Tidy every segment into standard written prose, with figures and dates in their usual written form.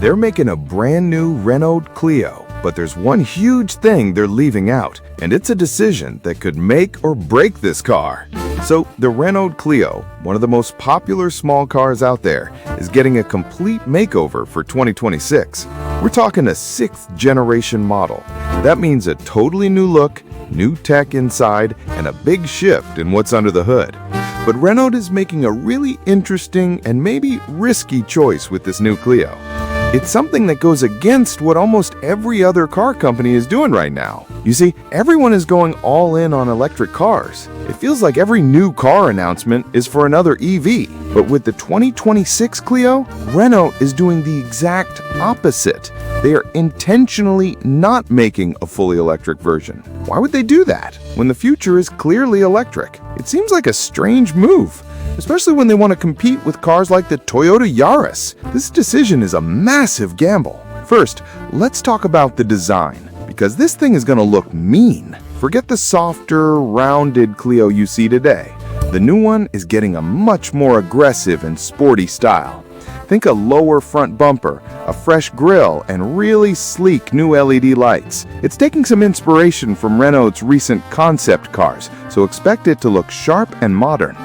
They're making a brand new Renault Clio, but there's one huge thing they're leaving out, and it's a decision that could make or break this car. So the Renault Clio, one of the most popular small cars out there, is getting a complete makeover for 2026. We're talking a 6th generation model. That means a totally new look, new tech inside, and a big shift in what's under the hood. But Renault is making a really interesting and maybe risky choice with this new Clio. It's something that goes against what almost every other car company is doing right now. You see, everyone is going all in on electric cars. It feels like every new car announcement is for another EV. But with the 2026 Clio, Renault is doing the exact opposite. They are intentionally not making a fully electric version. Why would they do that when the future is clearly electric? It seems like a strange move, especially when they want to compete with cars like the Toyota Yaris. This decision is a massive gamble. First, let's talk about the design, because this thing is going to look mean. Forget the softer, rounded Clio you see today. The new one is getting a much more aggressive and sporty style. Think a lower front bumper, a fresh grille, and really sleek new LED lights. It's taking some inspiration from Renault's recent concept cars, so expect it to look sharp and modern.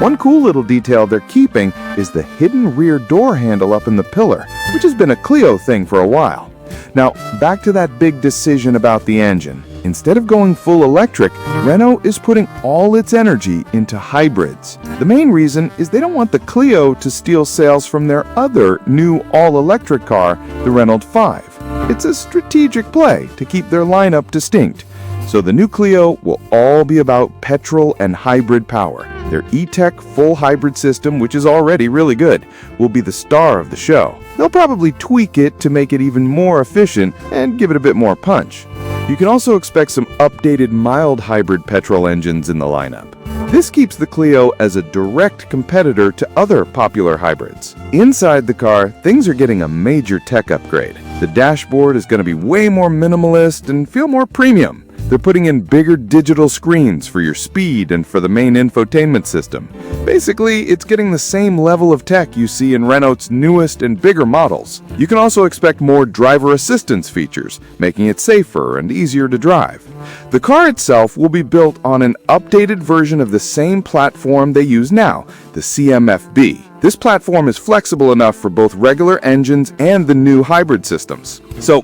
One cool little detail they're keeping is the hidden rear door handle up in the pillar, which has been a Clio thing for a while. Now, back to that big decision about the engine. Instead of going full electric, Renault is putting all its energy into hybrids. The main reason is they don't want the Clio to steal sales from their other new all-electric car, the Renault 5. It's a strategic play to keep their lineup distinct. So the new Clio will all be about petrol and hybrid power. Their E-Tech full hybrid system, which is already really good, will be the star of the show. They'll probably tweak it to make it even more efficient and give it a bit more punch. You can also expect some updated mild hybrid petrol engines in the lineup. This keeps the Clio as a direct competitor to other popular hybrids. Inside the car, things are getting a major tech upgrade. The dashboard is going to be way more minimalist and feel more premium. They're putting in bigger digital screens for your speed and for the main infotainment system. Basically, it's getting the same level of tech you see in Renault's newest and bigger models. You can also expect more driver assistance features, making it safer and easier to drive. The car itself will be built on an updated version of the same platform they use now, the CMF-B. This platform is flexible enough for both regular engines and the new hybrid systems. So,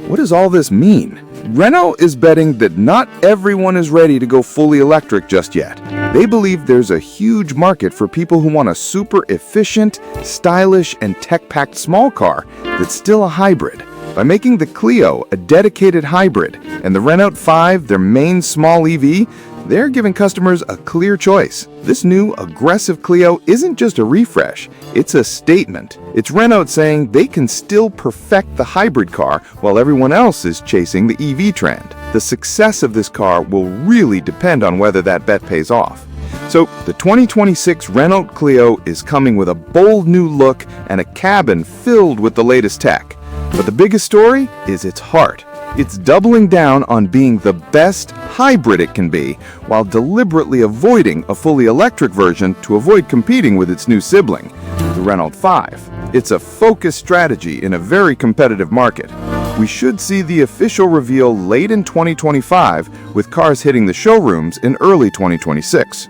what does all this mean? Renault is betting that not everyone is ready to go fully electric just yet. They believe there's a huge market for people who want a super efficient, stylish, and tech-packed small car that's still a hybrid. By making the Clio a dedicated hybrid and the Renault 5 their main small EV, they're giving customers a clear choice. This new, aggressive Clio isn't just a refresh, it's a statement. It's Renault saying they can still perfect the hybrid car while everyone else is chasing the EV trend. The success of this car will really depend on whether that bet pays off. So, the 2026 Renault Clio is coming with a bold new look and a cabin filled with the latest tech. But the biggest story is its heart. It's doubling down on being the best hybrid it can be, while deliberately avoiding a fully electric version to avoid competing with its new sibling, the Renault 5. It's a focused strategy in a very competitive market. We should see the official reveal late in 2025, with cars hitting the showrooms in early 2026.